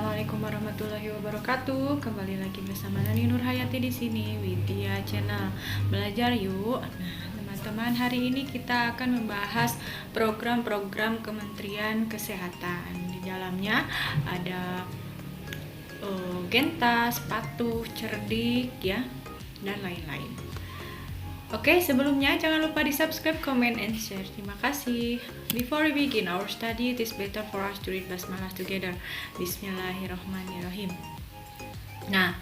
Assalamualaikum warahmatullahi wabarakatuh. Kembali lagi bersama Nani Nurhayati di sini, Widya Channel. Belajar yuk. Nah, teman-teman, hari ini kita akan membahas program-program Kementerian Kesehatan. Di dalamnya ada Gentas, Patuh, Cerdik, ya, dan lain-lain. Oke, sebelumnya jangan lupa di subscribe, comment, and share. Terima kasih. Before we begin our study, it is better for us to read Basmalah together. Bismillahirrahmanirrahim. Nah,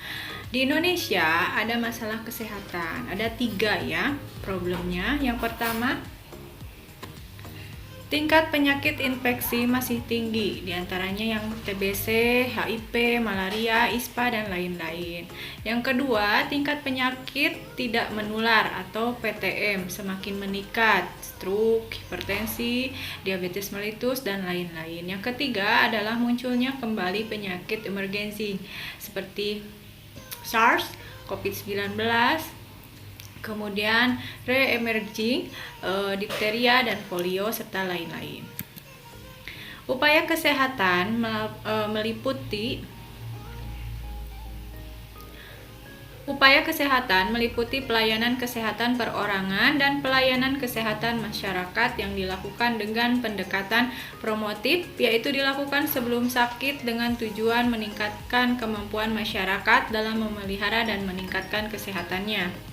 di Indonesia ada masalah kesehatan. Ada 3 ya problemnya. Yang pertama, tingkat penyakit infeksi masih tinggi, diantaranya yang TBC, HIV, malaria, ISPA, dan lain-lain. Yang kedua, tingkat penyakit tidak menular atau PTM semakin meningkat, stroke, hipertensi, diabetes mellitus, dan lain-lain. Yang ketiga adalah munculnya kembali penyakit emergensi seperti SARS, COVID-19, kemudian re-emerging, difteria dan polio, serta lain-lain. Upaya kesehatan meliputi pelayanan kesehatan perorangan dan pelayanan kesehatan masyarakat yang dilakukan dengan pendekatan promotif, yaitu dilakukan sebelum sakit dengan tujuan meningkatkan kemampuan masyarakat dalam memelihara dan meningkatkan kesehatannya.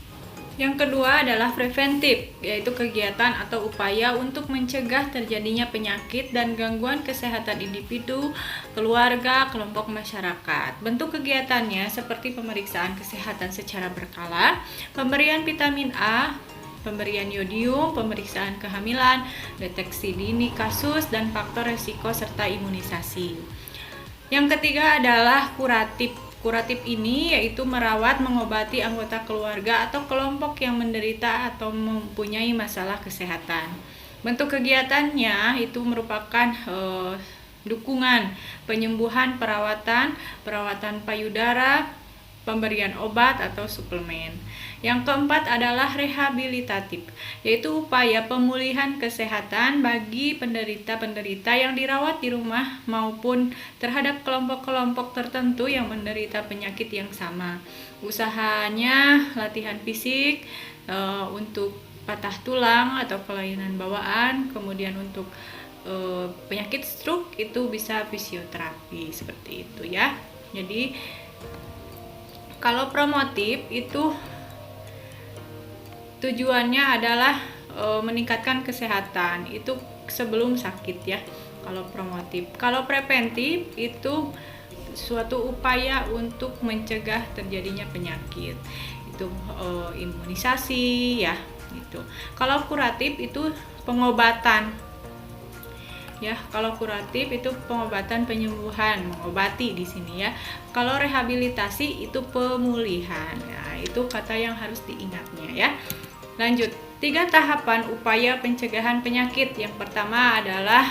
Yang kedua adalah preventif, yaitu kegiatan atau upaya untuk mencegah terjadinya penyakit dan gangguan kesehatan individu, keluarga, kelompok masyarakat. Bentuk kegiatannya seperti pemeriksaan kesehatan secara berkala, pemberian vitamin A, pemberian yodium, pemeriksaan kehamilan, deteksi dini kasus dan faktor risiko, serta imunisasi. Yang ketiga adalah kuratif. Kuratif ini yaitu merawat, mengobati anggota keluarga atau kelompok yang menderita atau mempunyai masalah kesehatan. Bentuk kegiatannya itu merupakan dukungan, penyembuhan, perawatan payudara, pemberian obat atau suplemen. Yang keempat adalah rehabilitatif, yaitu upaya pemulihan kesehatan bagi penderita-penderita yang dirawat di rumah maupun terhadap kelompok-kelompok tertentu yang menderita penyakit yang sama. Usahanya latihan fisik untuk patah tulang atau kelainan bawaan, kemudian untuk penyakit stroke itu bisa fisioterapi, seperti itu ya. Jadi kalau promotif itu tujuannya adalah meningkatkan kesehatan itu sebelum sakit ya, kalau promotif. Kalau preventif itu suatu upaya untuk mencegah terjadinya penyakit, itu imunisasi ya itu. Kalau kuratif itu pengobatan ya. Kalau kuratif itu pengobatan, penyembuhan, mengobati di sini ya. Kalau rehabilitasi itu pemulihan. Nah, itu kata yang harus diingatnya ya. Lanjut, 3 tahapan upaya pencegahan penyakit. Yang pertama adalah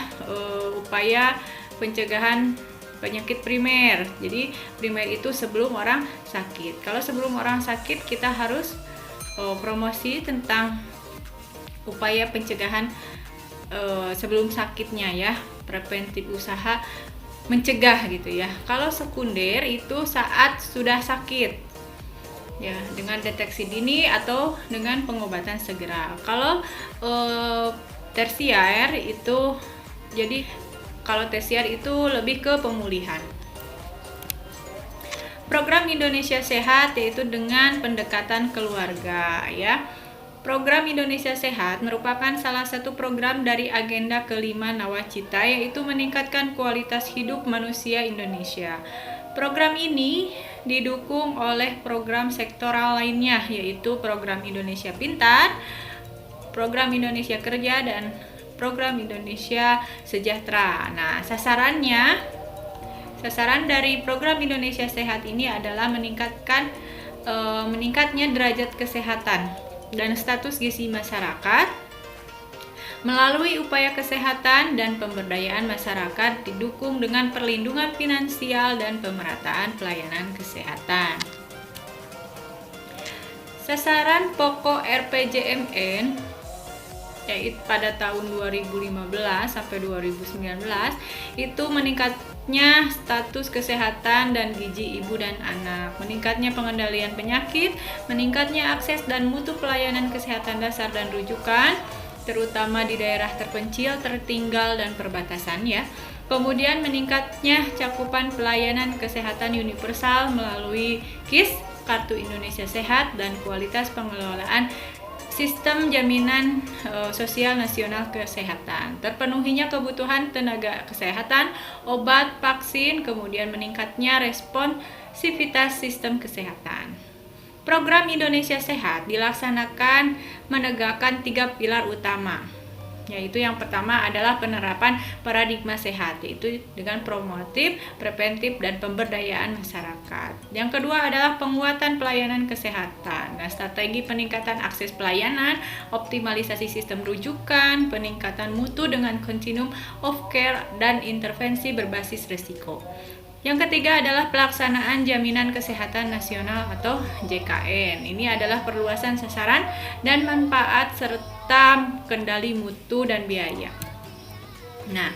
upaya pencegahan penyakit primer. Jadi primer itu sebelum orang sakit. Kalau sebelum orang sakit kita harus promosi tentang upaya pencegahan sebelum sakitnya ya, preventif, usaha mencegah gitu ya. Kalau sekunder itu saat sudah sakit ya, dengan deteksi dini atau dengan pengobatan segera. Kalau tersier itu, jadi kalau tersier itu lebih ke pemulihan. Program Indonesia Sehat yaitu dengan pendekatan keluarga ya. Program Indonesia Sehat merupakan salah satu program dari agenda kelima Nawacita, yaitu meningkatkan kualitas hidup manusia Indonesia. Program ini didukung oleh program sektoral lainnya, yaitu program Indonesia Pintar, program Indonesia Kerja, dan program Indonesia Sejahtera. Nah, sasaran dari program Indonesia Sehat ini adalah meningkatnya derajat kesehatan dan status gizi masyarakat melalui upaya kesehatan dan pemberdayaan masyarakat, didukung dengan perlindungan finansial dan pemerataan pelayanan kesehatan. Sasaran pokok RPJMN yaitu pada tahun 2015 sampai 2019 itu meningkatnya status kesehatan dan gizi ibu dan anak, meningkatnya pengendalian penyakit, meningkatnya akses dan mutu pelayanan kesehatan dasar dan rujukan, terutama di daerah terpencil, tertinggal, dan perbatasan ya. Kemudian meningkatnya cakupan pelayanan kesehatan universal melalui KIS, Kartu Indonesia Sehat, dan kualitas pengelolaan Sistem Jaminan Sosial Nasional Kesehatan. Terpenuhinya kebutuhan tenaga kesehatan, obat, vaksin, kemudian meningkatnya responsivitas sistem kesehatan. Program Indonesia Sehat dilaksanakan menegakkan 3 pilar utama, yaitu yang pertama adalah penerapan paradigma sehat, yaitu dengan promotif, preventif, dan pemberdayaan masyarakat. Yang kedua adalah penguatan pelayanan kesehatan dan strategi peningkatan akses pelayanan, optimalisasi sistem rujukan, peningkatan mutu dengan continuum of care, dan intervensi berbasis risiko. Yang ketiga adalah pelaksanaan Jaminan Kesehatan Nasional atau JKN. Ini adalah perluasan sasaran dan manfaat serta kendali mutu dan biaya. Nah,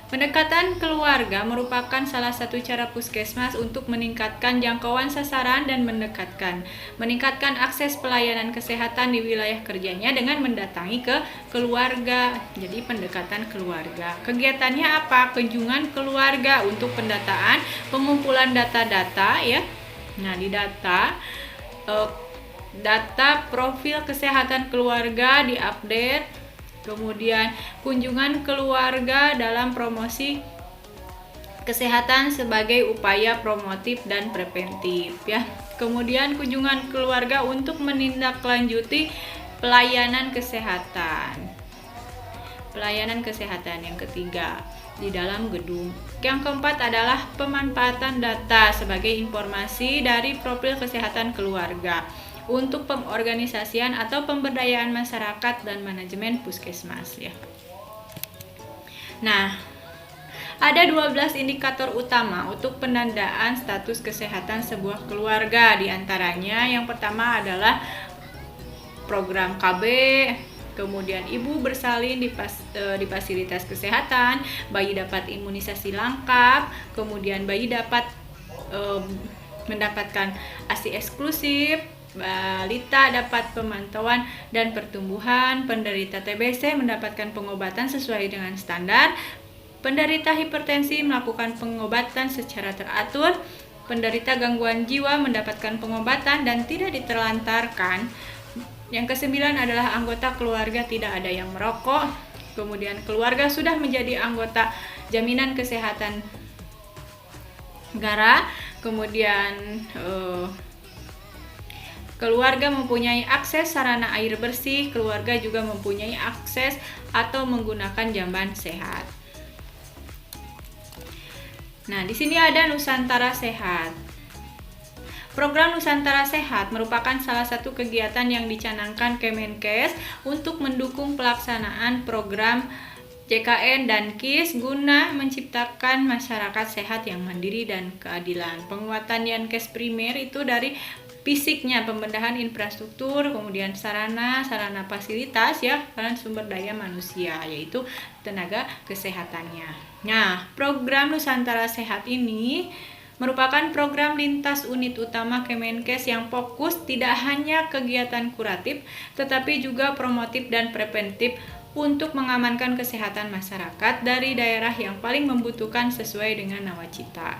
pendekatan keluarga merupakan salah satu cara puskesmas untuk meningkatkan jangkauan sasaran dan meningkatkan akses pelayanan kesehatan di wilayah kerjanya dengan mendatangi ke keluarga. Jadi pendekatan keluarga. Kegiatannya apa? Kunjungan keluarga untuk pendataan, pengumpulan data-data ya. Nah, di data profil kesehatan keluarga diupdate. Kemudian kunjungan keluarga dalam promosi kesehatan sebagai upaya promotif dan preventif ya. Kemudian kunjungan keluarga untuk menindaklanjuti pelayanan kesehatan. Pelayanan kesehatan yang ketiga di dalam gedung. Yang keempat adalah pemanfaatan data sebagai informasi dari profil kesehatan keluarga untuk pengorganisasian atau pemberdayaan masyarakat dan manajemen puskesmas ya. Nah, ada 12 indikator utama untuk penandaan status kesehatan sebuah keluarga. Di antaranya yang pertama adalah program KB, kemudian ibu bersalin di fasilitas kesehatan, bayi dapat imunisasi lengkap, kemudian bayi dapat mendapatkan ASI eksklusif, balita dapat pemantauan dan pertumbuhan, penderita TBC mendapatkan pengobatan sesuai dengan standar, penderita hipertensi melakukan pengobatan secara teratur, penderita gangguan jiwa mendapatkan pengobatan dan tidak diterlantarkan. Yang kesembilan adalah anggota keluarga tidak ada yang merokok, kemudian keluarga sudah menjadi anggota jaminan kesehatan negara, kemudian keluarga mempunyai akses sarana air bersih, keluarga juga mempunyai akses atau menggunakan jamban sehat. Nah, di sini ada Nusantara Sehat. Program Nusantara Sehat merupakan salah satu kegiatan yang dicanangkan Kemenkes untuk mendukung pelaksanaan program JKN dan KIS guna menciptakan masyarakat sehat yang mandiri dan keadilan. Penguatan Yankes primer itu dari fisiknya, pembenahan infrastruktur, kemudian sarana fasilitas ya, dan sumber daya manusia, yaitu tenaga kesehatannya. Nah, program Nusantara Sehat ini merupakan program lintas unit utama Kemenkes yang fokus tidak hanya kegiatan kuratif, tetapi juga promotif dan preventif untuk mengamankan kesehatan masyarakat dari daerah yang paling membutuhkan sesuai dengan nawacita.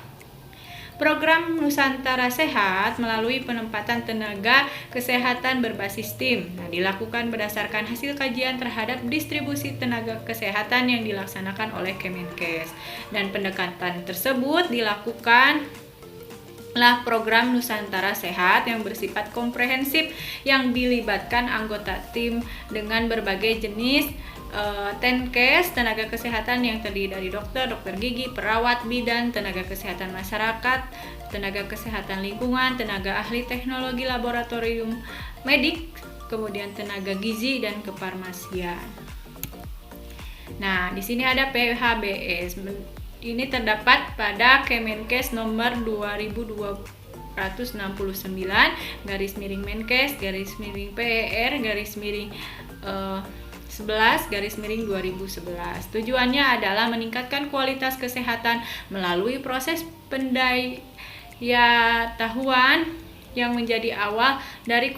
Program Nusantara Sehat melalui penempatan tenaga kesehatan berbasis tim. Nah, dilakukan berdasarkan hasil kajian terhadap distribusi tenaga kesehatan yang dilaksanakan oleh Kemenkes. Dan pendekatan tersebut dilakukan program Nusantara Sehat yang bersifat komprehensif yang dilibatkan anggota tim dengan berbagai jenis Tenkes, tenaga kesehatan yang terdiri dari dokter gigi, perawat bidan, tenaga kesehatan masyarakat, tenaga kesehatan lingkungan, tenaga ahli teknologi laboratorium medik, kemudian tenaga gizi dan kefarmasian. Nah, di sini ada PHBS. Ini terdapat pada Kemenkes nomor 2269 _Menkes _PER 11/2011. Tujuannya adalah meningkatkan kualitas kesehatan melalui proses pendayatahuan yang menjadi awal dari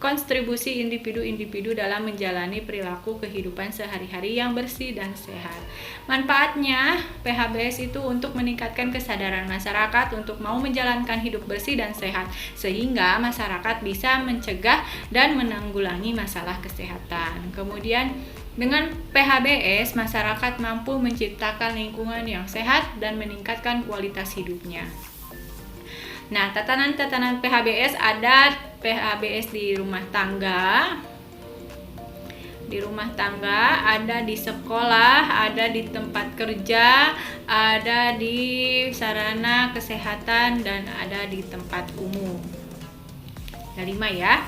kontribusi individu-individu dalam menjalani perilaku kehidupan sehari-hari yang bersih dan sehat. Manfaatnya PHBS itu untuk meningkatkan kesadaran masyarakat untuk mau menjalankan hidup bersih dan sehat, sehingga masyarakat bisa mencegah dan menanggulangi masalah kesehatan. Kemudian dengan PHBS, masyarakat mampu menciptakan lingkungan yang sehat dan meningkatkan kualitas hidupnya. Nah, tatanan-tatanan PHBS ada PHBS di rumah tangga, ada di sekolah, ada di tempat kerja, ada di sarana kesehatan, dan ada di tempat umum. Ada 5 ya.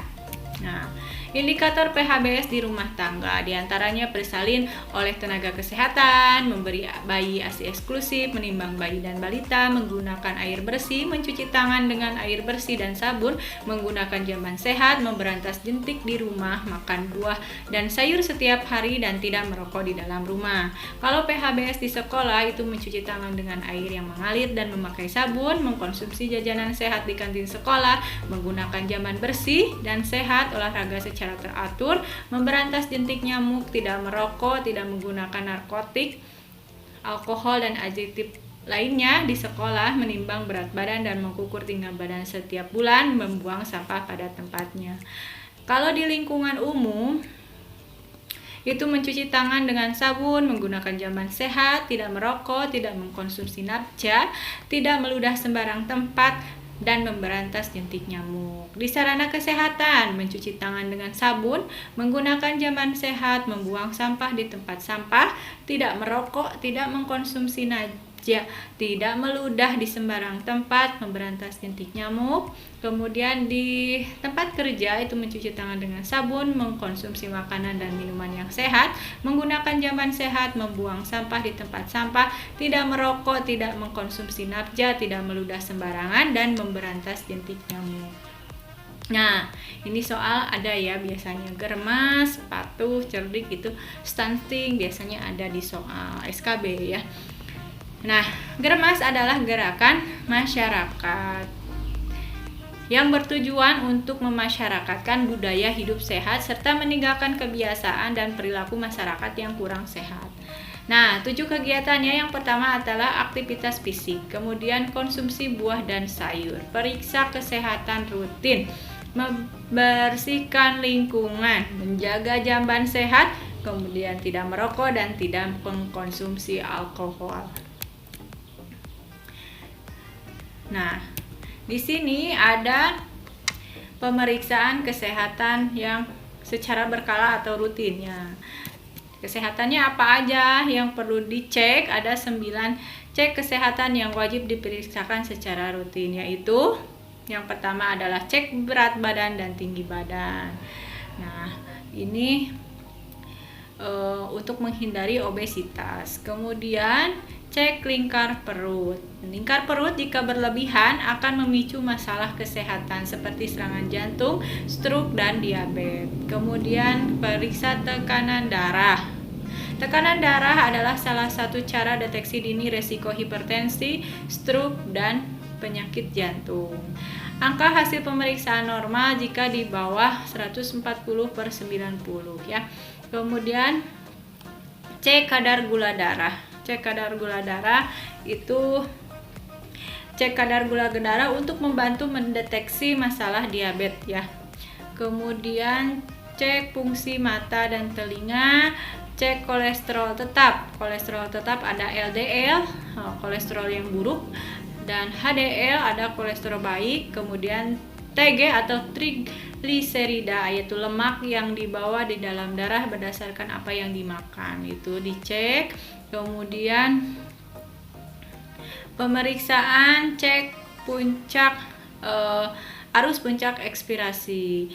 Nah, indikator PHBS di rumah tangga diantaranya bersalin oleh tenaga kesehatan, memberi bayi ASI eksklusif, menimbang bayi dan balita, menggunakan air bersih, mencuci tangan dengan air bersih dan sabun, menggunakan jamban sehat, memberantas jentik di rumah, makan buah dan sayur setiap hari, dan tidak merokok di dalam rumah. Kalau PHBS di sekolah itu mencuci tangan dengan air yang mengalir dan memakai sabun, mengkonsumsi jajanan sehat di kantin sekolah, menggunakan jamban bersih dan sehat, olahraga secara teratur, memberantas jentik nyamuk, tidak merokok, tidak menggunakan narkotik, alkohol dan aditif lainnya di sekolah, menimbang berat badan dan mengukur tinggi badan setiap bulan, membuang sampah pada tempatnya. Kalau di lingkungan umum itu mencuci tangan dengan sabun, menggunakan jamban sehat, tidak merokok, tidak mengkonsumsi nafsa, tidak meludah sembarang tempat, dan memberantas jentik nyamuk. Di sarana kesehatan, mencuci tangan dengan sabun, menggunakan jamban sehat, membuang sampah di tempat sampah, tidak merokok, tidak mengkonsumsi najis, tidak meludah di sembarang tempat, memberantas jentik nyamuk. Kemudian di tempat kerja itu mencuci tangan dengan sabun, mengkonsumsi makanan dan minuman yang sehat, menggunakan jamban sehat, membuang sampah di tempat sampah, tidak merokok, tidak mengkonsumsi nafsa, tidak meludah sembarangan, dan memberantas jentik nyamuk. Nah, ini soal ada ya, biasanya germas, patuh, cerdik itu stunting biasanya ada di soal SKB ya. Nah, germas adalah gerakan masyarakat yang bertujuan untuk memasyarakatkan budaya hidup sehat serta meninggalkan kebiasaan dan perilaku masyarakat yang kurang sehat. Nah, 7 kegiatannya yang pertama adalah aktivitas fisik, kemudian konsumsi buah dan sayur, periksa kesehatan rutin, membersihkan lingkungan, menjaga jamban sehat, kemudian tidak merokok dan tidak mengkonsumsi alkohol. Nah, di sini ada pemeriksaan kesehatan yang secara berkala atau rutin ya. Kesehatannya apa aja yang perlu dicek? Ada 9 cek kesehatan yang wajib diperiksakan secara rutin, yaitu yang pertama adalah cek berat badan dan tinggi badan. Nah, ini untuk menghindari obesitas. Kemudian cek lingkar perut. Lingkar perut jika berlebihan akan memicu masalah kesehatan seperti serangan jantung, stroke, dan diabetes. Kemudian periksa tekanan darah. Tekanan darah adalah salah satu cara deteksi dini resiko hipertensi, stroke, dan penyakit jantung. Angka hasil pemeriksaan normal jika di bawah 140/90 ya. Kemudian cek kadar gula darah. Cek kadar gula darah untuk membantu mendeteksi masalah diabetes ya. Kemudian cek fungsi mata dan telinga, cek kolesterol tetap. Kolesterol tetap ada LDL, kolesterol yang buruk, dan HDL ada kolesterol baik. Kemudian TG atau trigliserida, yaitu lemak yang dibawa di dalam darah berdasarkan apa yang dimakan, itu dicek. Kemudian pemeriksaan cek puncak arus puncak ekspirasi,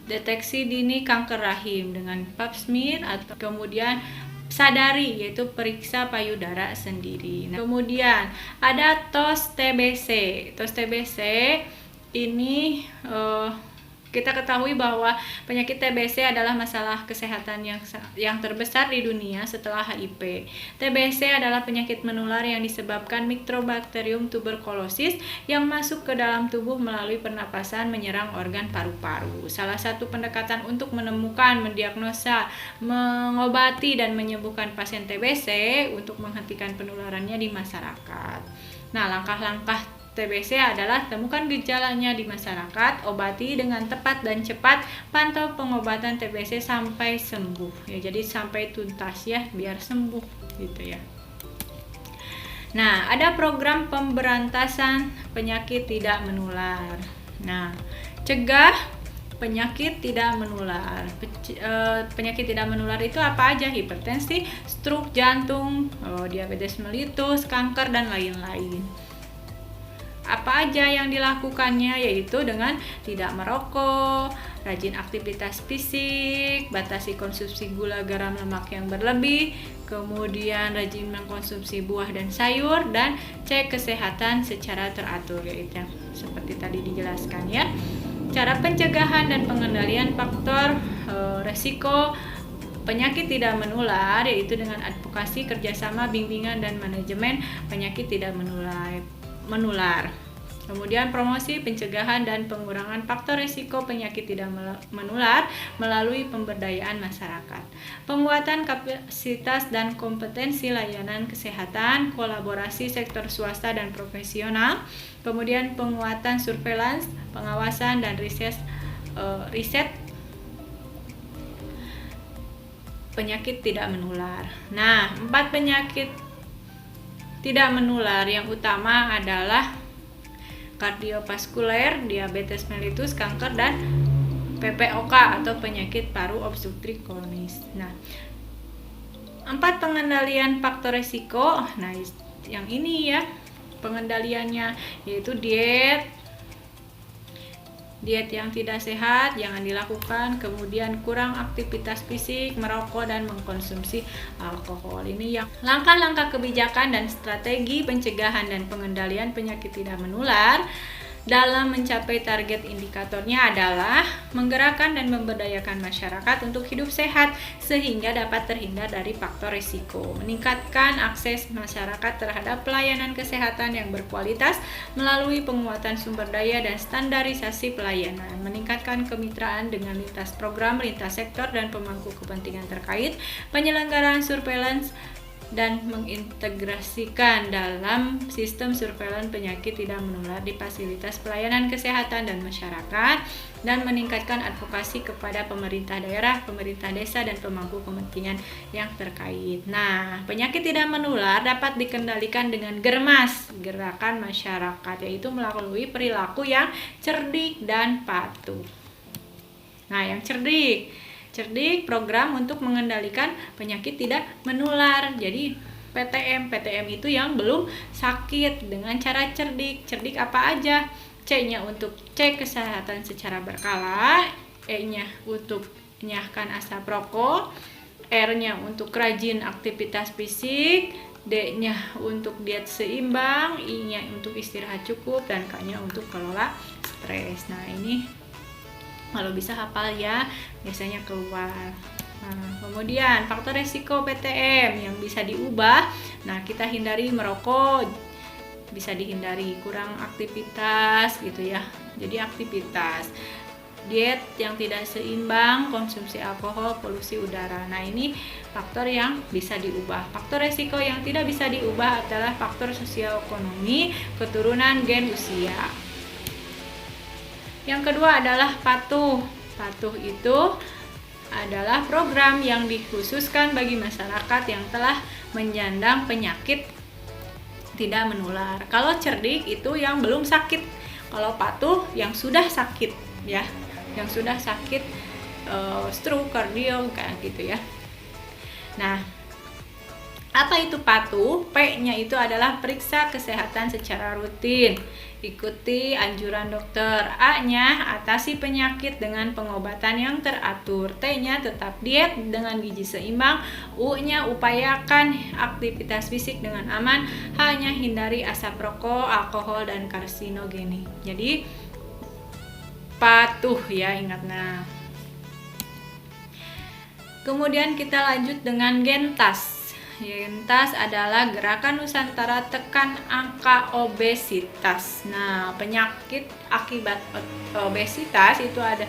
deteksi dini kanker rahim dengan pap smear, atau kemudian sadari, yaitu periksa payudara sendiri. Nah, kemudian ada tos TBC. Tos TBC ini Kita ketahui bahwa penyakit TBC adalah masalah kesehatan yang terbesar di dunia setelah HIV. TBC adalah penyakit menular yang disebabkan Mycobacterium tuberculosis yang masuk ke dalam tubuh melalui pernapasan menyerang organ paru-paru. Salah satu pendekatan untuk menemukan, mendiagnosa, mengobati dan menyembuhkan pasien TBC untuk menghentikan penularannya di masyarakat. Nah, langkah-langkah TBC adalah temukan gejalanya di masyarakat, obati dengan tepat dan cepat, pantau pengobatan TBC sampai sembuh. Ya, jadi sampai tuntas ya, biar sembuh gitu ya. Nah, ada program pemberantasan penyakit tidak menular. Nah, cegah penyakit tidak menular. Penyakit tidak menular itu apa aja? Hipertensi, stroke jantung, diabetes mellitus, kanker dan lain-lain. Apa aja yang dilakukannya, yaitu dengan tidak merokok, rajin aktivitas fisik, batasi konsumsi gula, garam, lemak yang berlebih, kemudian rajin mengkonsumsi buah dan sayur, dan cek kesehatan secara teratur, yaitu yang seperti tadi dijelaskan ya. Cara pencegahan dan pengendalian faktor resiko penyakit tidak menular, yaitu dengan advokasi, kerjasama, bimbingan, dan manajemen penyakit tidak menular. Kemudian promosi, pencegahan, dan pengurangan faktor risiko penyakit tidak menular melalui pemberdayaan masyarakat. Penguatan kapasitas dan kompetensi layanan kesehatan, kolaborasi sektor swasta dan profesional. Kemudian penguatan surveillance, pengawasan, dan riset penyakit tidak menular. Nah, 4 penyakit tidak menular yang utama adalah kardiovaskuler, diabetes mellitus, kanker, dan PPOK atau penyakit paru obstruktif kronis. Nah, 4 pengendalian faktor risiko. Nah, yang ini ya pengendaliannya, yaitu diet yang tidak sehat jangan dilakukan, kemudian kurang aktivitas fisik, merokok, dan mengkonsumsi alkohol. Ini yang langkah-langkah kebijakan dan strategi pencegahan dan pengendalian penyakit tidak menular dalam mencapai target. Indikatornya adalah menggerakkan dan memberdayakan masyarakat untuk hidup sehat sehingga dapat terhindar dari faktor risiko, meningkatkan akses masyarakat terhadap pelayanan kesehatan yang berkualitas melalui penguatan sumber daya dan standarisasi pelayanan, meningkatkan kemitraan dengan lintas program, lintas sektor, dan pemangku kepentingan terkait, penyelenggaraan surveillance dan mengintegrasikan dalam sistem surveillance penyakit tidak menular di fasilitas pelayanan kesehatan dan masyarakat, dan meningkatkan advokasi kepada pemerintah daerah, pemerintah desa, dan pemangku kepentingan yang terkait. Nah, penyakit tidak menular dapat dikendalikan dengan GERMAS, gerakan masyarakat, yaitu melalui perilaku yang cerdik dan patuh. Nah, yang cerdik program untuk mengendalikan penyakit tidak menular. Jadi PTM itu yang belum sakit dengan cara cerdik. Cerdik apa aja? C-nya untuk cek kesehatan secara berkala, E-nya untuk menyahkan asap rokok, R-nya untuk rajin aktivitas fisik, D-nya untuk diet seimbang, I-nya untuk istirahat cukup, dan K-nya untuk kelola stres. Nah, ini kalau bisa hafal ya, biasanya keluar. Nah, kemudian faktor resiko PTM yang bisa diubah. Nah, kita hindari merokok, bisa dihindari, kurang aktivitas gitu ya. Jadi aktivitas, diet yang tidak seimbang, konsumsi alkohol, polusi udara. Nah, ini faktor yang bisa diubah. Faktor resiko yang tidak bisa diubah adalah faktor sosial ekonomi, keturunan, gen, usia. Yang kedua adalah patuh. Patuh itu adalah program yang dikhususkan bagi masyarakat yang telah menyandang penyakit tidak menular. Kalau cerdik itu yang belum sakit. Kalau patuh yang sudah sakit ya. Yang sudah sakit stroke, kardio kayak gitu ya. Nah, apa itu patuh? P-nya itu adalah periksa kesehatan secara rutin, ikuti anjuran dokter. A-nya atasi penyakit dengan pengobatan yang teratur. T-nya tetap diet dengan gizi seimbang. U-nya upayakan aktivitas fisik dengan aman. H-nya hindari asap rokok, alkohol, dan karsinogen. Jadi patuh ya, ingat. Nah, kemudian kita lanjut dengan gentas. Gentas adalah gerakan Nusantara tekan angka obesitas. Nah, penyakit akibat obesitas itu ada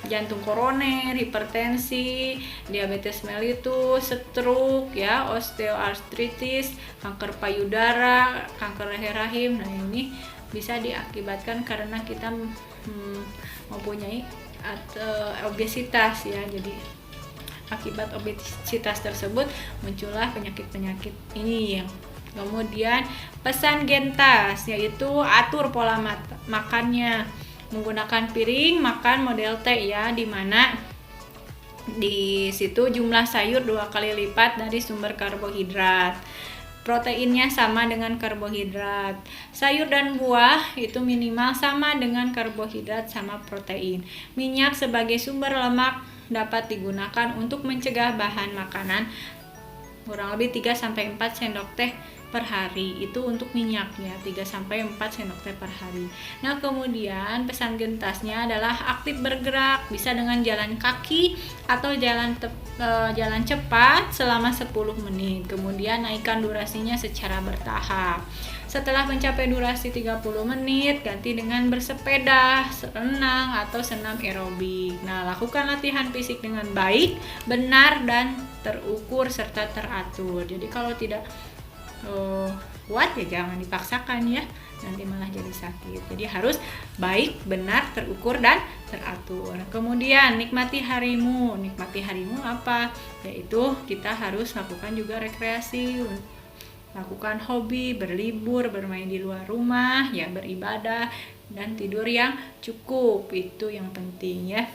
jantung koroner, hipertensi, diabetes mellitus, stroke ya, osteoartritis, kanker payudara, kanker leher rahim. Nah, ini bisa diakibatkan karena kita mempunyai obesitas ya. Jadi akibat obesitas tersebut muncullah penyakit-penyakit ini yang kemudian pesan gentas, yaitu atur pola makannya menggunakan piring makan model T ya, dimana di situ jumlah sayur 2 kali lipat dari sumber karbohidrat. Proteinnya sama dengan karbohidrat. Sayur dan buah itu minimal sama dengan karbohidrat sama protein. Minyak sebagai sumber lemak dapat digunakan untuk mencegah bahan makanan kurang lebih 3-4 sendok teh per hari. Itu untuk minyaknya 3-4 sendok teh per hari. Nah, kemudian pesan gentasnya adalah aktif bergerak, bisa dengan jalan kaki atau jalan cepat selama 10 menit. Kemudian naikkan durasinya secara bertahap. Setelah mencapai durasi 30 menit, ganti dengan bersepeda, renang, atau senam aerobik. Nah, lakukan latihan fisik dengan baik, benar, dan terukur serta teratur. Jadi kalau tidak kuat ya jangan dipaksakan ya, nanti malah jadi sakit. Jadi harus baik, benar, terukur, dan teratur. Kemudian nikmati harimu. Nikmati harimu apa? Yaitu kita harus lakukan juga rekreasi, lakukan hobi, berlibur, bermain di luar rumah, ya beribadah, dan tidur yang cukup. Itu yang penting ya.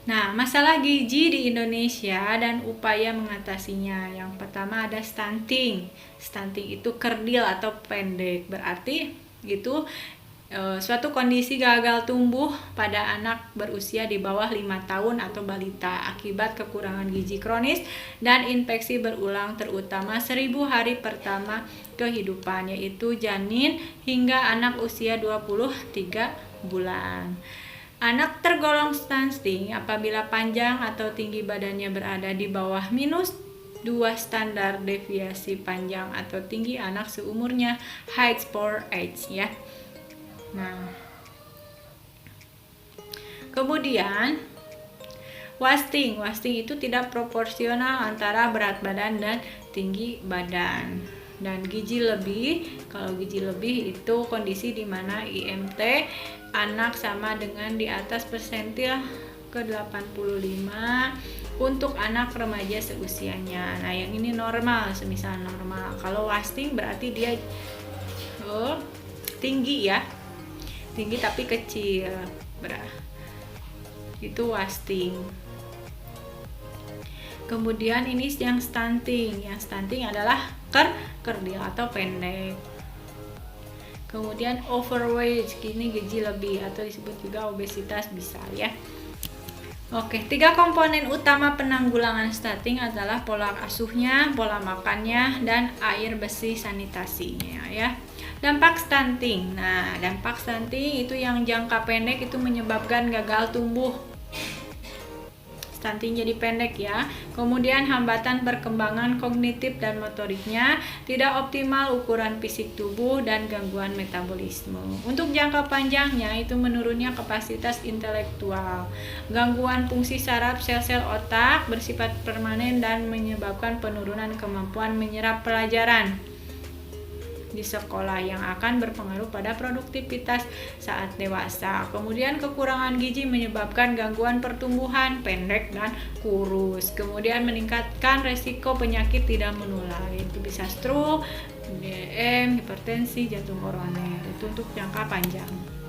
Nah, masalah gizi di Indonesia dan upaya mengatasinya. Yang pertama ada stunting. Stunting itu kerdil atau pendek. Berarti itu suatu kondisi gagal tumbuh pada anak berusia di bawah 5 tahun atau balita akibat kekurangan gizi kronis dan infeksi berulang, terutama 1000 hari pertama kehidupan, yaitu janin hingga anak usia 23 bulan. Anak tergolong stunting apabila panjang atau tinggi badannya berada di bawah -2 standar deviasi panjang atau tinggi anak seumurnya, height for age ya. Nah, kemudian wasting itu tidak proporsional antara berat badan dan tinggi badan. Dan gizi lebih, kalau gizi lebih itu kondisi di mana IMT anak sama dengan di atas persentil ke-85 untuk anak remaja seusianya. Nah, yang ini normal, semisal normal. Kalau wasting berarti dia tinggi ya, tinggi tapi kecil, itu wasting. Kemudian ini yang stunting. Yang stunting adalah kerdil atau pendek. Kemudian overweight, ini gizi lebih atau disebut juga obesitas bisa ya. Oke, 3 komponen utama penanggulangan stunting adalah pola asuhnya, pola makannya, dan air bersih sanitasinya ya. Dampak stunting. Nah, dampak stunting itu yang jangka pendek itu menyebabkan gagal tumbuh. Stunting jadi pendek ya. Kemudian hambatan perkembangan kognitif dan motoriknya, tidak optimal ukuran fisik tubuh, dan gangguan metabolisme. Untuk jangka panjangnya itu menurunnya kapasitas intelektual, gangguan fungsi saraf sel-sel otak bersifat permanen, dan menyebabkan penurunan kemampuan menyerap pelajaran di sekolah yang akan berpengaruh pada produktivitas saat dewasa. Kemudian kekurangan gizi menyebabkan gangguan pertumbuhan, pendek dan kurus. Kemudian meningkatkan resiko penyakit tidak menular, itu bisa stroke, DM, hipertensi, jantung koroner. Itu untuk jangka panjang.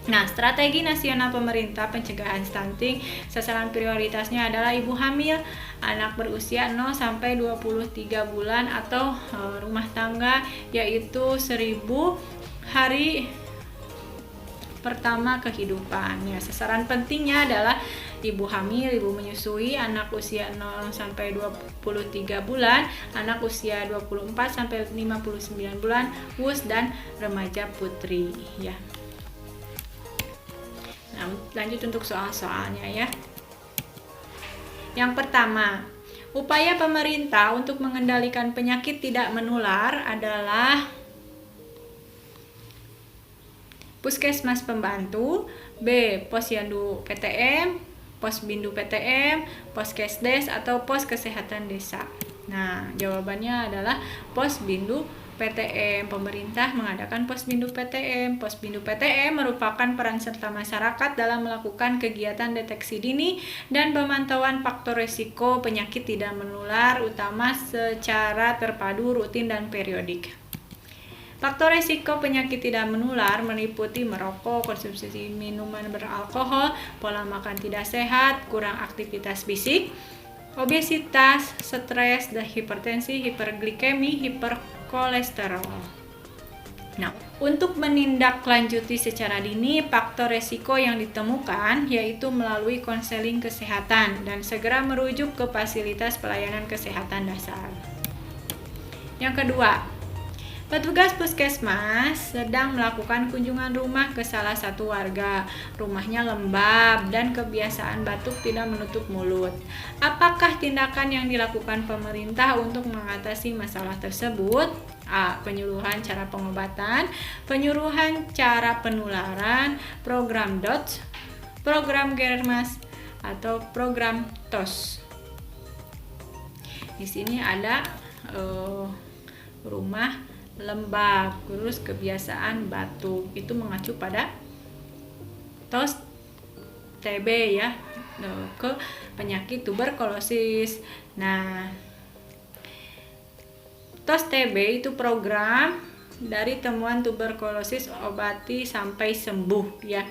Nah, strategi nasional pemerintah pencegahan stunting, sasaran prioritasnya adalah ibu hamil, anak berusia 0-23 bulan atau rumah tangga, yaitu 1000 hari pertama kehidupan. Ya, sasaran pentingnya adalah ibu hamil, ibu menyusui, anak usia 0-23 bulan, anak usia 24-59 bulan, WUS, dan remaja putri ya. Nah, lanjut untuk soal-soalnya ya. Yang pertama, upaya pemerintah untuk mengendalikan penyakit tidak menular adalah Puskesmas Pembantu, B. Posyandu PTM, Posbindu PTM, Poskesdes, atau Pos Kesehatan Desa. Nah, jawabannya adalah Posbindu PTM. Pemerintah mengadakan Posbindu PTM. Posbindu PTM merupakan peran serta masyarakat dalam melakukan kegiatan deteksi dini dan pemantauan faktor risiko penyakit tidak menular utama secara terpadu, rutin, dan periodik. Faktor risiko penyakit tidak menular meliputi merokok, konsumsi minuman beralkohol, pola makan tidak sehat, kurang aktivitas fisik, obesitas, stres, dan hipertensi, hiperglikemi, hiperkolesterol. Nah, untuk menindaklanjuti secara dini faktor risiko yang ditemukan yaitu melalui konseling kesehatan dan segera merujuk ke fasilitas pelayanan kesehatan dasar. Yang kedua, petugas puskesmas sedang melakukan kunjungan rumah ke salah satu warga. Rumahnya lembab dan kebiasaan batuk tidak menutup mulut. Apakah tindakan yang dilakukan pemerintah untuk mengatasi masalah tersebut? A. Penyuluhan cara pengobatan, penyuluhan cara penularan, program DOTS, program Germas, atau program TOS. Di sini ada rumah lembab, terus kebiasaan batuk, itu mengacu pada TOS TB ya, ke penyakit tuberkulosis. Nah, TOS TB itu program dari temuan tuberkulosis obati sampai sembuh ya.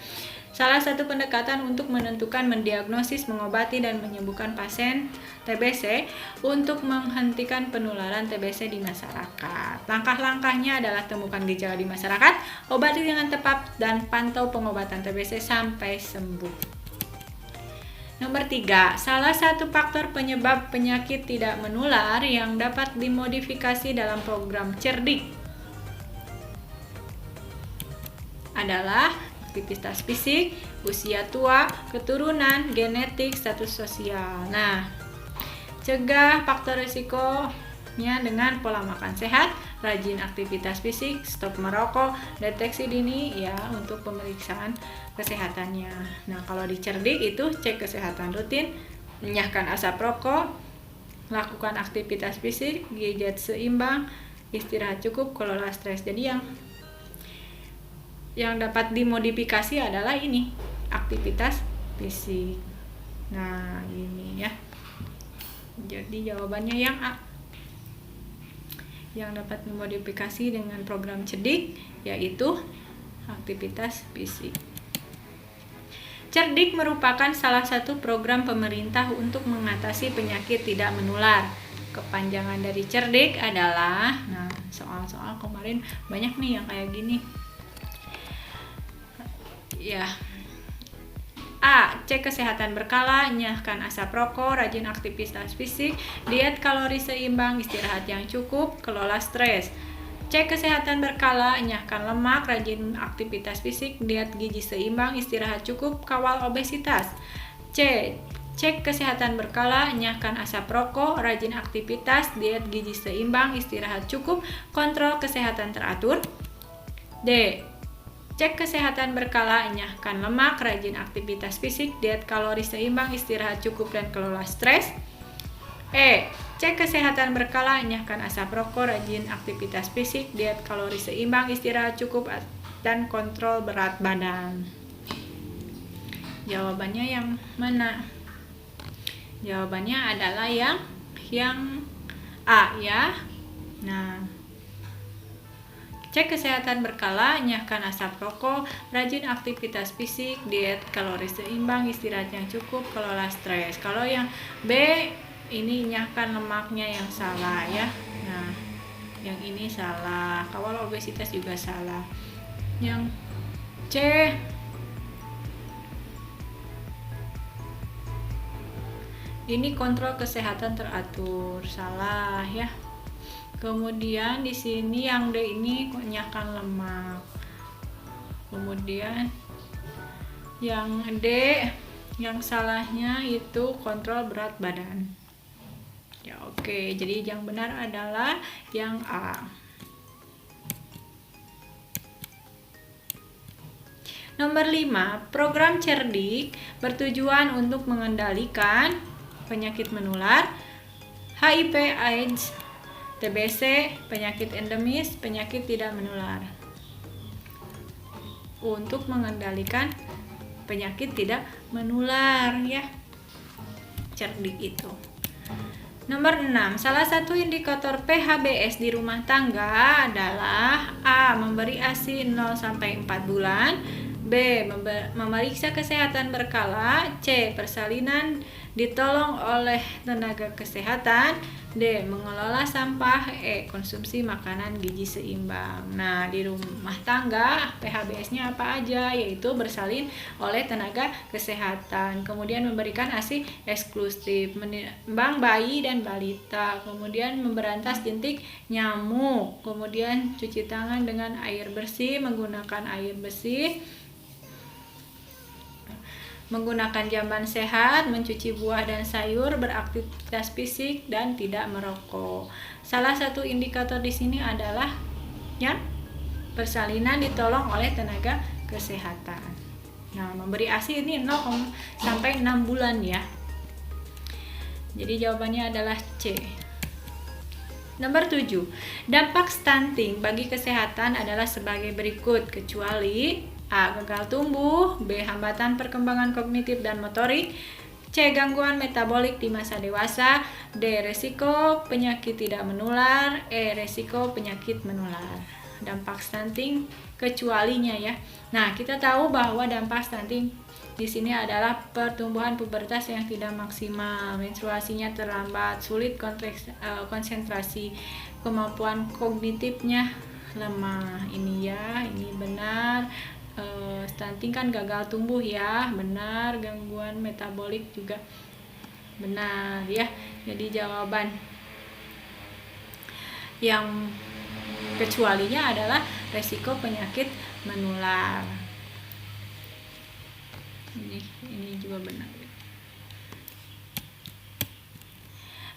Salah satu pendekatan untuk menentukan, mendiagnosis, mengobati, dan menyembuhkan pasien TBC untuk menghentikan penularan TBC di masyarakat. Langkah-langkahnya adalah temukan gejala di masyarakat, obati dengan tepat, dan pantau pengobatan TBC sampai sembuh. Nomor 3, salah satu faktor penyebab penyakit tidak menular yang dapat dimodifikasi dalam program cerdik adalah aktivitas fisik, usia tua, keturunan, genetik, status sosial. Nah, cegah faktor risikonya dengan pola makan sehat, rajin aktivitas fisik, stop merokok, deteksi dini ya untuk pemeriksaan kesehatannya. Nah, kalau di cerdik itu cek kesehatan rutin, enyahkan asap rokok, lakukan aktivitas fisik, diet seimbang, istirahat cukup, kelola stres. Jadi yang dapat dimodifikasi adalah ini, aktivitas fisik. Nah, ini ya. Jadi jawabannya yang A. Yang dapat dimodifikasi dengan program cerdik yaitu aktivitas fisik. Cerdik merupakan salah satu program pemerintah untuk mengatasi penyakit tidak menular. Kepanjangan dari cerdik adalah, nah, soal-soal kemarin banyak nih yang kayak gini. Ya. A. Cek kesehatan berkala, enyahkan asap rokok, rajin aktivitas fisik, diet kalori seimbang, istirahat yang cukup, kelola stres. Cek kesehatan berkala, enyahkan lemak, rajin aktivitas fisik, diet gizi seimbang, istirahat cukup, kawal obesitas. C. Cek kesehatan berkala, enyahkan asap rokok, rajin aktivitas, diet gizi seimbang, istirahat cukup, kontrol kesehatan teratur. D. Cek kesehatan berkala, enyahkan lemak, rajin aktivitas fisik, diet kalori seimbang, istirahat cukup, dan kelola stres. E. Cek kesehatan berkala, enyahkan asap rokok, rajin aktivitas fisik, diet kalori seimbang, istirahat cukup, dan kontrol berat badan. Jawabannya yang mana? Jawabannya adalah yang A ya. Nah, cek kesehatan berkala, enyahkan asap rokok, rajin aktivitas fisik, diet kalori seimbang, istirahat yang cukup, kelola stres. Kalau yang B, ini enyahkan lemaknya yang salah ya. Nah, yang ini salah. Kawal obesitas juga salah. Yang C, ini kontrol kesehatan teratur, salah ya. Kemudian di sini yang D ini enyahkan lemak. Kemudian Yang D, yang salahnya itu kontrol berat badan. Ya oke, jadi yang benar adalah yang A. Nomor 5, program cerdik bertujuan untuk mengendalikan penyakit menular, HIV AIDS, TBC, penyakit endemis, penyakit tidak menular. Untuk mengendalikan penyakit tidak menular ya. Cerdik itu. Nomor 6, salah satu indikator PHBS di rumah tangga adalah A. Memberi ASI 0-4 bulan, B. Memeriksa kesehatan berkala, C. Persalinan ditolong oleh tenaga kesehatan, D. Mengelola sampah, E. Konsumsi makanan gizi seimbang. Nah, di rumah tangga PHBS-nya apa aja? Yaitu bersalin oleh tenaga kesehatan, kemudian memberikan ASI eksklusif, menimbang bayi dan balita, kemudian memberantas jentik nyamuk, kemudian cuci tangan dengan air bersih, menggunakan air bersih, menggunakan jamban sehat, mencuci buah dan sayur, beraktivitas fisik, dan tidak merokok. Salah satu indikator di sini adalah ya, persalinan ditolong oleh tenaga kesehatan. Nah, memberi ASI ini 0-6 bulan ya. Jadi jawabannya adalah C. Nomor 7, dampak stunting bagi kesehatan adalah sebagai berikut, kecuali A. Gagal tumbuh, B. Hambatan perkembangan kognitif dan motorik, C. Gangguan metabolik di masa dewasa, D. Resiko penyakit tidak menular, E. Resiko penyakit menular. Dampak stunting kecualinya ya. Nah, kita tahu bahwa dampak stunting di sini adalah pertumbuhan pubertas yang tidak maksimal, menstruasinya terlambat, sulit konsentrasi, kemampuan kognitifnya lemah. Ini ya, ini benar. Stunting kan gagal tumbuh ya, benar. Gangguan metabolik juga benar ya. Jadi jawaban yang kecualinya adalah resiko penyakit menular. Ini juga benar.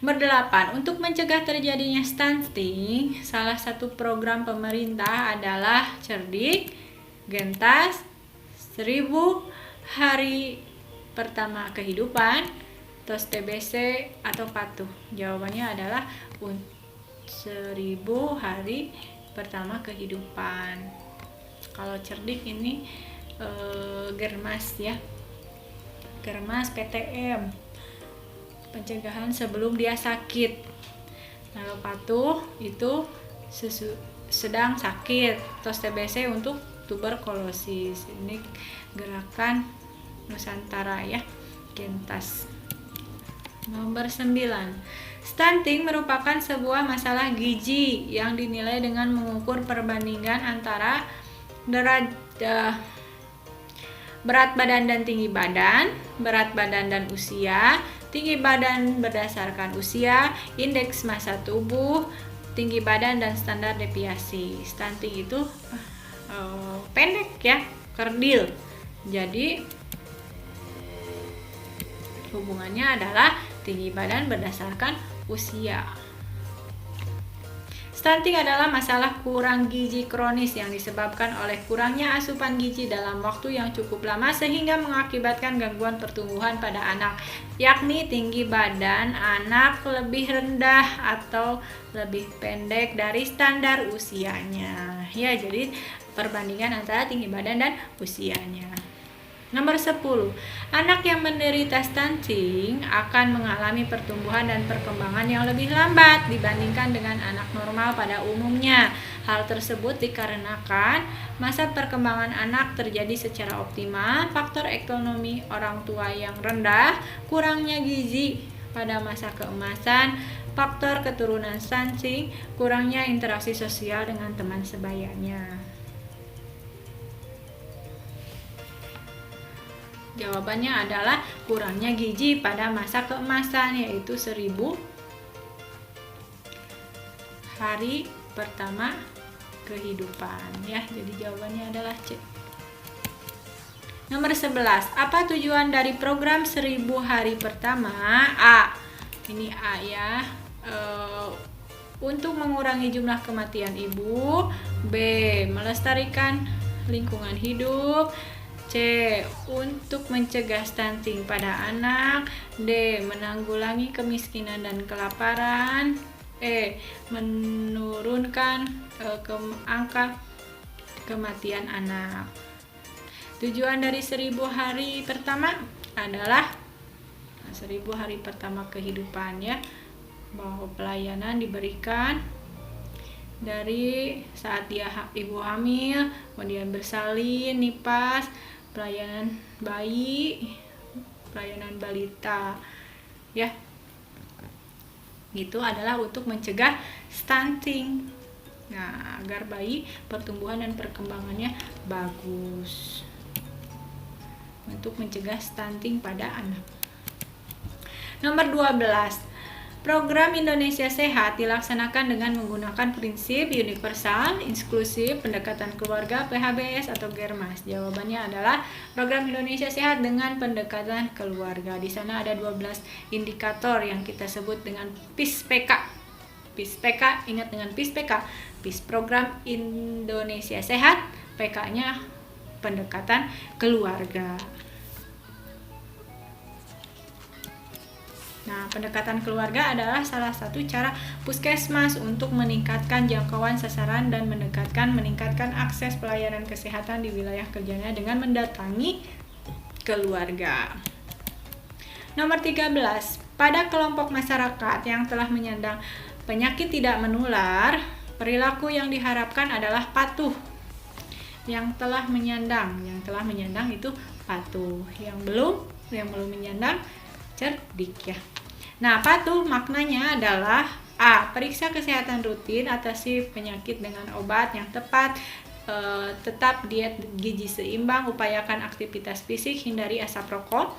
Berdelapan, untuk mencegah terjadinya stunting, salah satu program pemerintah adalah cerdik, gentas, 1000 hari pertama kehidupan, tos TBC atau patuh. Jawabannya adalah 1000 hari pertama kehidupan. Kalau cerdik ini Germas ya, Germas PTM, pencegahan sebelum dia sakit. Lalu patuh itu sedang sakit, tos TBC untuk tuberkulosis. Ini gerakan Nusantara ya, gentas. Nomor 9, stunting merupakan sebuah masalah gizi yang dinilai dengan mengukur perbandingan antara berat badan dan tinggi badan, berat badan dan usia, tinggi badan berdasarkan usia, indeks massa tubuh, tinggi badan dan standar deviasi. Stunting itu pendek ya, kerdil. Jadi hubungannya adalah tinggi badan berdasarkan usia. Stunting adalah masalah kurang gizi kronis yang disebabkan oleh kurangnya asupan gizi dalam waktu yang cukup lama sehingga mengakibatkan gangguan pertumbuhan pada anak, yakni tinggi badan anak lebih rendah atau lebih pendek dari standar usianya. Ya, jadi perbandingan antara tinggi badan dan usianya. Nomor 10, anak yang menderita stunting akan mengalami pertumbuhan dan perkembangan yang lebih lambat dibandingkan dengan anak normal pada umumnya. Hal tersebut dikarenakan masa perkembangan anak terjadi secara optimal, faktor ekonomi orang tua yang rendah, kurangnya gizi pada masa keemasan, faktor keturunan stunting, kurangnya interaksi sosial dengan teman sebayanya. Jawabannya adalah kurangnya gizi pada masa keemasan, yaitu 1000 hari pertama kehidupan ya. Jadi jawabannya adalah C. Nomor 11, apa tujuan dari program 1000 hari pertama? A. Ini A ya. Untuk mengurangi jumlah kematian ibu. B. Melestarikan lingkungan hidup. C. Untuk mencegah stunting pada anak. D. Menanggulangi kemiskinan dan kelaparan. E. Menurunkan angka kematian anak. Tujuan dari 1000 hari pertama adalah 1000 hari pertama kehidupan ya, bahwa pelayanan diberikan dari saat ibu hamil, kemudian bersalin, nipas, pelayanan bayi, pelayanan balita ya. Itu adalah untuk mencegah stunting. Nah, agar bayi pertumbuhan dan perkembangannya bagus. Untuk mencegah stunting pada anak. Nomor 12. Program Indonesia Sehat dilaksanakan dengan menggunakan prinsip universal, inklusif, pendekatan keluarga, PHBS atau GERMAS. Jawabannya adalah program Indonesia Sehat dengan pendekatan keluarga. Di sana ada 12 indikator yang kita sebut dengan PIS-PK. PIS-PK, ingat dengan PIS-PK. PIS program Indonesia Sehat, PK-nya pendekatan keluarga. Nah, pendekatan keluarga adalah salah satu cara puskesmas untuk meningkatkan jangkauan sasaran dan meningkatkan akses pelayanan kesehatan di wilayah kerjanya dengan mendatangi keluarga. Nomor 13, pada kelompok masyarakat yang telah menyandang penyakit tidak menular, perilaku yang diharapkan adalah patuh. Yang telah menyandang itu patuh. Yang belum menyandang cerdik ya. Nah, patuh maknanya adalah A. Periksa kesehatan rutin, atasi penyakit dengan obat yang tepat, tetap diet gizi seimbang, upayakan aktivitas fisik, hindari asap rokok.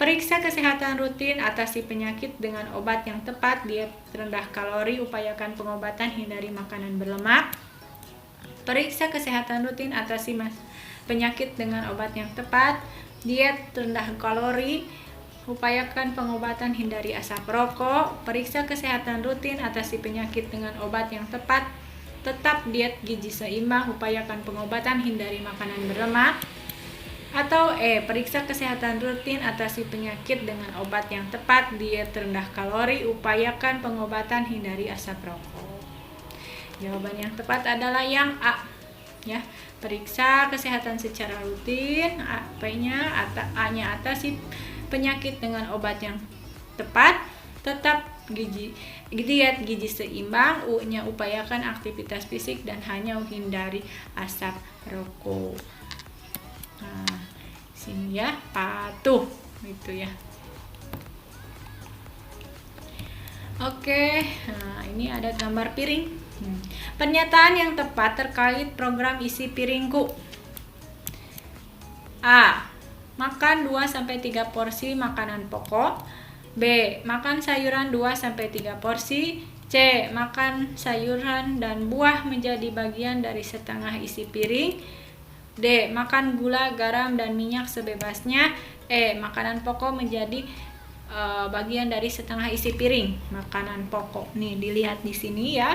Periksa kesehatan rutin, atasi penyakit dengan obat yang tepat, diet rendah kalori, upayakan pengobatan, hindari makanan berlemak. Periksa kesehatan rutin, atasi penyakit dengan obat yang tepat, diet rendah kalori, upayakan pengobatan, hindari asap rokok. Periksa kesehatan rutin, atasi penyakit dengan obat yang tepat, tetap diet gizi seimbang, upayakan pengobatan, hindari makanan berlemak. Atau E. Periksa kesehatan rutin, atasi penyakit dengan obat yang tepat, diet rendah kalori, upayakan pengobatan, hindari asap rokok. Jawaban yang tepat adalah yang A ya. Periksa kesehatan secara rutin, A-nya atasi penyakit dengan obat yang tepat, tetap diet gizi seimbang, U-nya upayakan aktivitas fisik dan hanya hindari asap rokok. Nah, sini ya, patuh gitu ya. Oke, nah ini ada gambar piring. Pernyataan yang tepat terkait program isi piringku. A. Makan 2-3 porsi makanan pokok. B. Makan sayuran 2-3 porsi. C. Makan sayuran dan buah menjadi bagian dari setengah isi piring. D. Makan gula, garam, dan minyak sebebasnya. E. Makanan pokok menjadi bagian dari setengah isi piring. Makanan pokok. Nih, dilihat di sini ya.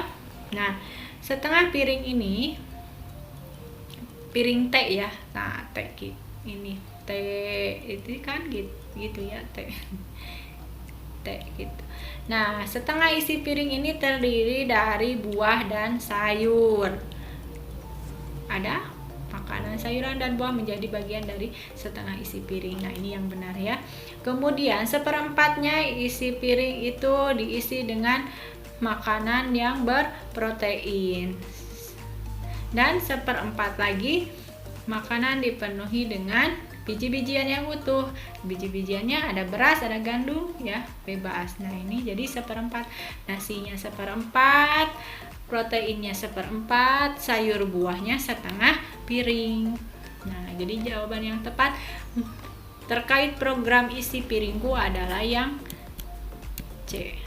Nah, setengah piring ini piring teh ya. Nah, teh ini teh itu kan gitu ya, teh gitu. Nah, setengah isi piring ini terdiri dari buah dan sayur. Ada makanan, sayuran, dan buah menjadi bagian dari setengah isi piring. Nah, ini yang benar ya. Kemudian seperempatnya isi piring itu diisi dengan makanan yang berprotein. Dan seperempat lagi makanan dipenuhi dengan biji-bijian yang utuh. Biji-bijiannya ada beras, ada gandum ya, bebas. Nah, ini jadi seperempat. Nasinya seperempat, proteinnya seperempat, sayur buahnya setengah piring. Nah, jadi jawaban yang tepat terkait program isi piringku adalah yang C.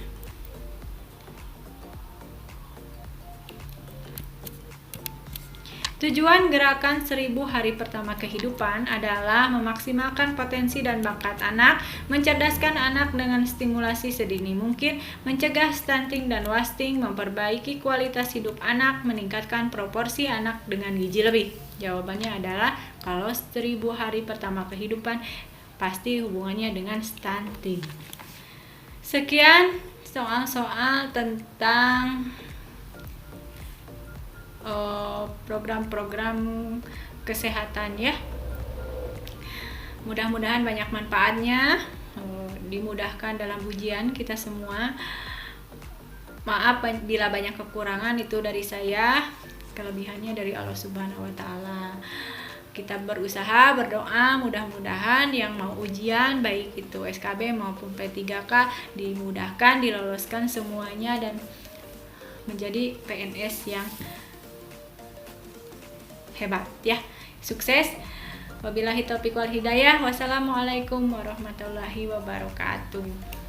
Tujuan gerakan 1000 hari pertama kehidupan adalah memaksimalkan potensi dan bakat anak, mencerdaskan anak dengan stimulasi sedini mungkin, mencegah stunting dan wasting, memperbaiki kualitas hidup anak, meningkatkan proporsi anak dengan gizi lebih. Jawabannya adalah kalau 1000 hari pertama kehidupan pasti hubungannya dengan stunting. Sekian soal-soal tentang program-program kesehatan ya. Mudah-mudahan banyak manfaatnya, dimudahkan dalam ujian kita semua. Maaf bila banyak kekurangan, itu dari saya, kelebihannya dari Allah Subhanahu wa taala. Kita berusaha, berdoa, mudah-mudahan yang mau ujian baik itu SKB maupun P3K dimudahkan, diloloskan semuanya dan menjadi PNS yang hebat ya. Sukses. Wabillahi taufiq wal hidayah. Wassalamualaikum warahmatullahi wabarakatuh.